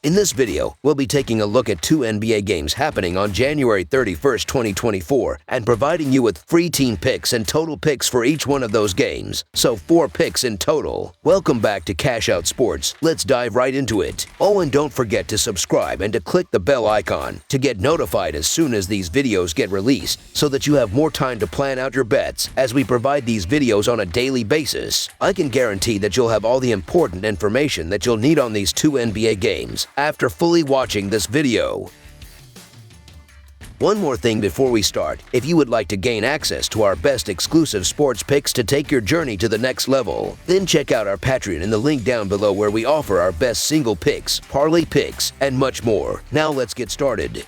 In this video, we'll be taking a look at 2 NBA games happening on January 31st, 2024, and providing you with free team picks and total picks for each one of those games, so 4 picks in total. Welcome back to Cash Out Sports. Let's dive right into it. Oh, and don't forget to subscribe and to click the bell icon to get notified as soon as these videos get released, so that you have more time to plan out your bets as we provide these videos on a daily basis. I can guarantee that you'll have all the important information that you'll need on these 2 NBA games after fully watching this video. One more thing before we start, if you would like to gain access to our best exclusive sports picks to take your journey to the next level, then check out our Patreon in the link down below where we offer our best single picks, parlay picks, and much more. Now let's get started.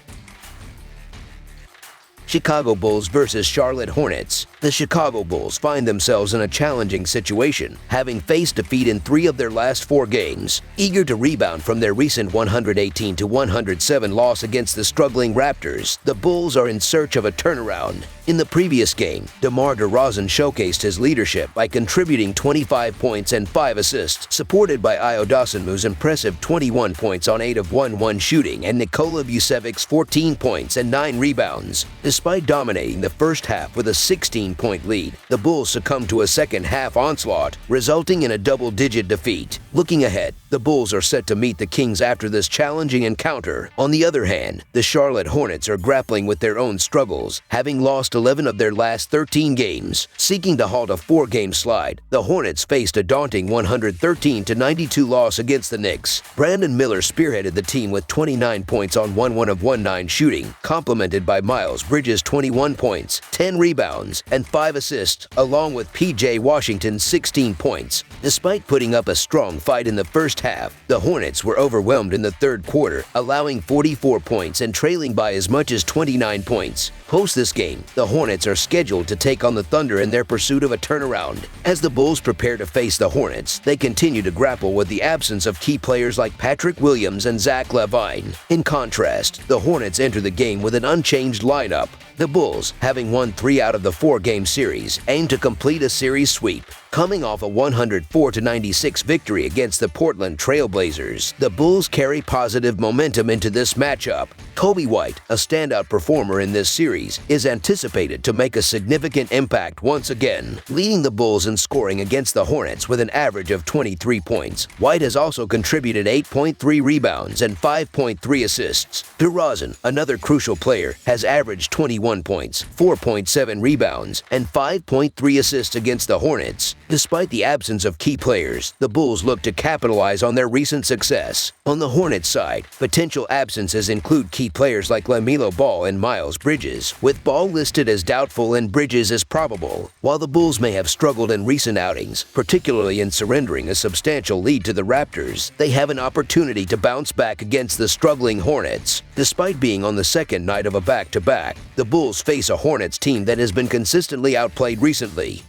Chicago Bulls versus Charlotte Hornets. The Chicago Bulls find themselves in a challenging situation, having faced defeat in 3 of their last 4 games. Eager to rebound from their recent 118-107 loss against the struggling Raptors, the Bulls are in search of a turnaround. In the previous game, DeMar DeRozan showcased his leadership by contributing 25 points and 5 assists, supported by Ayo Dosunmu's impressive 21 points on 8 of 1-1 shooting and Nikola Vukcevic's 14 points and 9 rebounds. Despite dominating the first half with a 16-point lead, the Bulls succumbed to a second-half onslaught, resulting in a double-digit defeat. Looking ahead, the Bulls are set to meet the Kings after this challenging encounter. On the other hand, the Charlotte Hornets are grappling with their own struggles, having lost 11 of their last 13 games. Seeking to halt a 4-game slide, the Hornets faced a daunting 113-92 loss against the Knicks. Brandon Miller spearheaded the team with 29 points on 1-1 of 1-9 shooting, complemented by Miles Bridges' 21 points, 10 rebounds, and 5 assists, along with P.J. Washington's 16 points. Despite putting up a strong fight in the first half, the Hornets were overwhelmed in the third quarter, allowing 44 points and trailing by as much as 29 points. Post this game, the Hornets are scheduled to take on the Thunder in their pursuit of a turnaround. As the Bulls prepare to face the Hornets, they continue to grapple with the absence of key players like Patrick Williams and Zach LaVine. In contrast, the Hornets enter the game with an unchanged lineup. The Bulls, having won 3 out of the 4-game series, aim to complete a series sweep. Coming off a 104-96 victory against the Portland Trail Blazers, the Bulls carry positive momentum into this matchup. Kobe White, a standout performer in this series, is anticipated to make a significant impact once again, leading the Bulls in scoring against the Hornets with an average of 23 points. White has also contributed 8.3 rebounds and 5.3 assists. DeRozan, another crucial player, has averaged 21 points, 4.7 rebounds, and 5.3 assists against the Hornets. Despite the absence of key players, the Bulls look to capitalize on their recent success. On the Hornets side, potential absences include key players like LaMelo Ball and Miles Bridges, with Ball listed as doubtful and Bridges as probable. While the Bulls may have struggled in recent outings, particularly in surrendering a substantial lead to the Raptors, they have an opportunity to bounce back against the struggling Hornets. Despite being on the second night of a back-to-back, the Bulls face a Hornets team that has been consistently outplayed recently.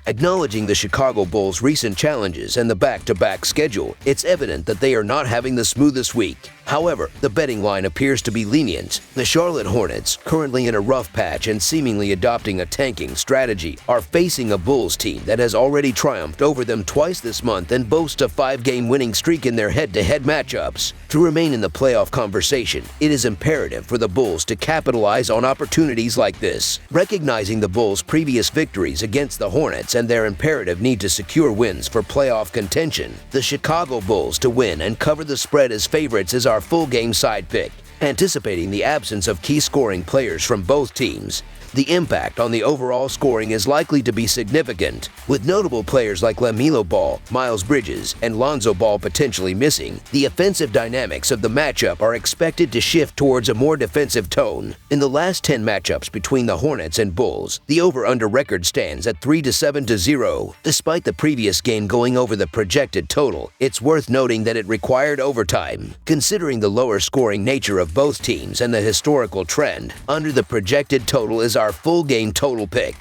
Acknowledging the Chicago Bulls' recent challenges and the back-to-back schedule, it's evident that they are not having the smoothest week. However, the betting line appears to be lenient. The Charlotte Hornets, currently in a rough patch and seemingly adopting a tanking strategy, are facing a Bulls team that has already triumphed over them twice this month and boasts a 5-game winning streak in their head-to-head matchups. To remain in the playoff conversation, it is imperative for the Bulls to capitalize on opportunities like this. Recognizing the Bulls' previous victories against the Hornets and their imperative need to secure wins for playoff contention, the Chicago Bulls to win and cover the spread as favorites is our full game side pick. Anticipating the absence of key scoring players from both teams, the impact on the overall scoring is likely to be significant. With notable players like LaMelo Ball, Miles Bridges, and Lonzo Ball potentially missing, the offensive dynamics of the matchup are expected to shift towards a more defensive tone. In the last 10 matchups between the Hornets and Bulls, the over-under record stands at 3-7-0. Despite the previous game going over the projected total, it's worth noting that it required overtime. Considering the lower scoring nature of both teams and the historical trend, under the projected total is our full game total pick.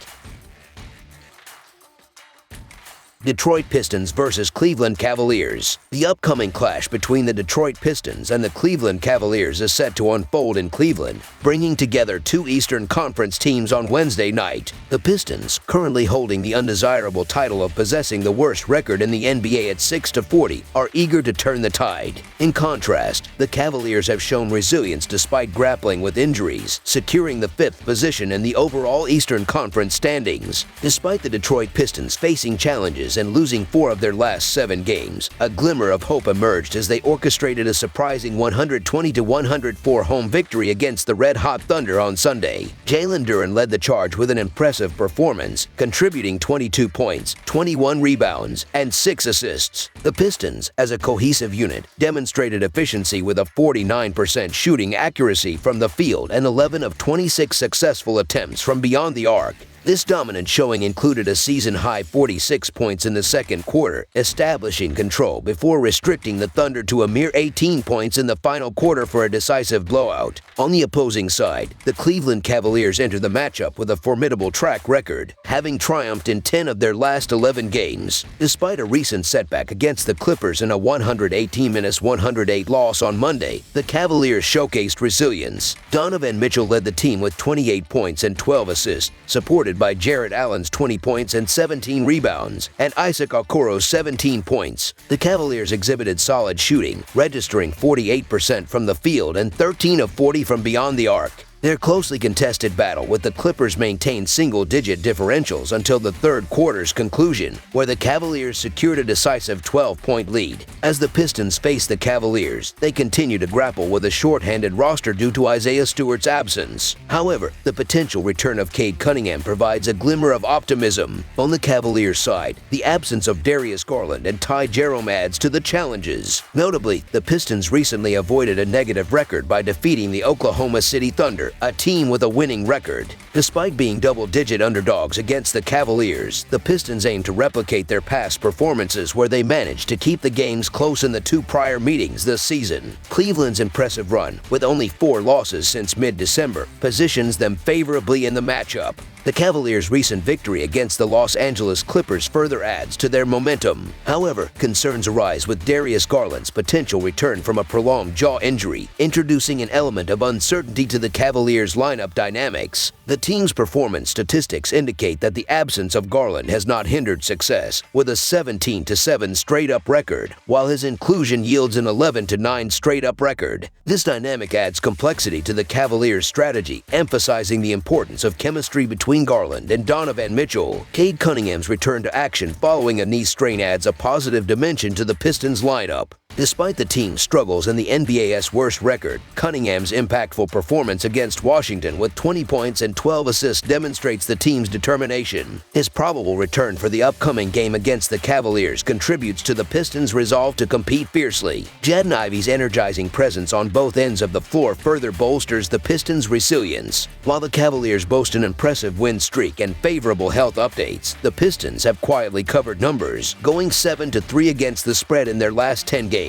Detroit Pistons versus Cleveland Cavaliers. The upcoming clash between the Detroit Pistons and the Cleveland Cavaliers is set to unfold in Cleveland, bringing together two Eastern Conference teams on Wednesday night. The Pistons, currently holding the undesirable title of possessing the worst record in the NBA at 6-40, are eager to turn the tide. In contrast, the Cavaliers have shown resilience despite grappling with injuries, securing the 5th position in the overall Eastern Conference standings. Despite the Detroit Pistons facing challenges and losing 4 of their last 7 games, a glimmer of hope emerged as they orchestrated a surprising 120-104 home victory against the Red-Hot Thunder on Sunday. Jalen Duren led the charge with an impressive performance, contributing 22 points, 21 rebounds, and 6 assists. The Pistons, as a cohesive unit, demonstrated efficiency with a 49% shooting accuracy from the field and 11 of 26 successful attempts from beyond the arc. This dominant showing included a season-high 46 points in the second quarter, establishing control before restricting the Thunder to a mere 18 points in the final quarter for a decisive blowout. On the opposing side, the Cleveland Cavaliers entered the matchup with a formidable track record, having triumphed in 10 of their last 11 games. Despite a recent setback against the Clippers in a 118-108 loss on Monday, the Cavaliers showcased resilience. Donovan Mitchell led the team with 28 points and 12 assists, supported by Jarrett Allen's 20 points and 17 rebounds, and Isaac Okoro's 17 points. The Cavaliers exhibited solid shooting, registering 48% from the field and 13 of 40 from beyond the arc. Their closely contested battle with the Clippers maintained single-digit differentials until the third quarter's conclusion, where the Cavaliers secured a decisive 12-point lead. As the Pistons face the Cavaliers, they continue to grapple with a shorthanded roster due to Isaiah Stewart's absence. However, the potential return of Cade Cunningham provides a glimmer of optimism. On the Cavaliers' side, the absence of Darius Garland and Ty Jerome adds to the challenges. Notably, the Pistons recently avoided a negative record by defeating the Oklahoma City Thunder, a team with a winning record. Despite being double-digit underdogs against the Cavaliers, the Pistons aim to replicate their past performances where they managed to keep the games close in the 2 prior meetings this season. Cleveland's impressive run, with only 4 losses since mid-December, positions them favorably in the matchup. The Cavaliers' recent victory against the Los Angeles Clippers further adds to their momentum. However, concerns arise with Darius Garland's potential return from a prolonged jaw injury, introducing an element of uncertainty to the Cavaliers' lineup dynamics. The team's performance statistics indicate that the absence of Garland has not hindered success, with a 17-7 straight-up record, while his inclusion yields an 11-9 straight-up record. This dynamic adds complexity to the Cavaliers' strategy, emphasizing the importance of chemistry between Garland and Donovan Mitchell. Cade Cunningham's return to action following a knee strain adds a positive dimension to the Pistons lineup. Despite the team's struggles and the NBA's worst record, Cunningham's impactful performance against Washington with 20 points and 12 assists demonstrates the team's determination. His probable return for the upcoming game against the Cavaliers contributes to the Pistons' resolve to compete fiercely. Jaden Ivey's energizing presence on both ends of the floor further bolsters the Pistons' resilience. While the Cavaliers boast an impressive win streak and favorable health updates, the Pistons have quietly covered numbers, going 7-3 against the spread in their last 10 games.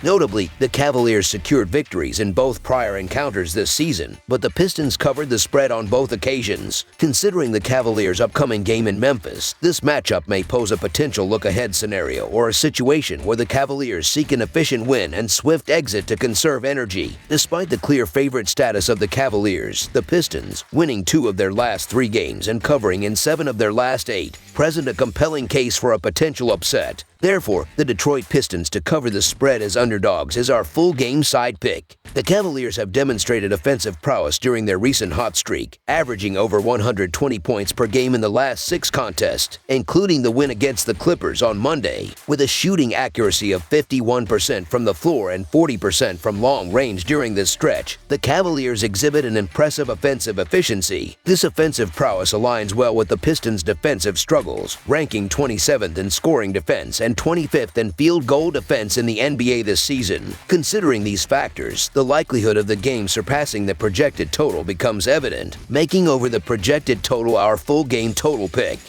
Notably, the Cavaliers secured victories in both prior encounters this season, but the Pistons covered the spread on both occasions. Considering the Cavaliers' upcoming game in Memphis, this matchup may pose a potential look-ahead scenario or a situation where the Cavaliers seek an efficient win and swift exit to conserve energy. Despite the clear favorite status of the Cavaliers, the Pistons, winning 2 of their last 3 games and covering in 7 of their last 8, present a compelling case for a potential upset. Therefore, the Detroit Pistons to cover the spread as underdogs is our full game side pick. The Cavaliers have demonstrated offensive prowess during their recent hot streak, averaging over 120 points per game in the last 6 contests, including the win against the Clippers on Monday. With a shooting accuracy of 51% from the floor and 40% from long range during this stretch, the Cavaliers exhibit an impressive offensive efficiency. This offensive prowess aligns well with the Pistons' defensive struggles, ranking 27th in scoring defense and 25th in field goal defense in the NBA this season. Considering these factors, the likelihood of the game surpassing the projected total becomes evident, making over the projected total our full game total pick.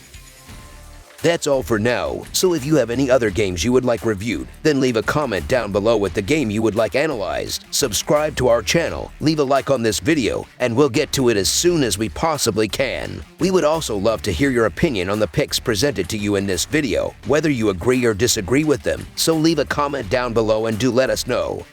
That's all for now, so if you have any other games you would like reviewed, then leave a comment down below with the game you would like analyzed. Subscribe to our channel, leave a like on this video, and we'll get to it as soon as we possibly can. We would also love to hear your opinion on the picks presented to you in this video, whether you agree or disagree with them, so leave a comment down below and do let us know.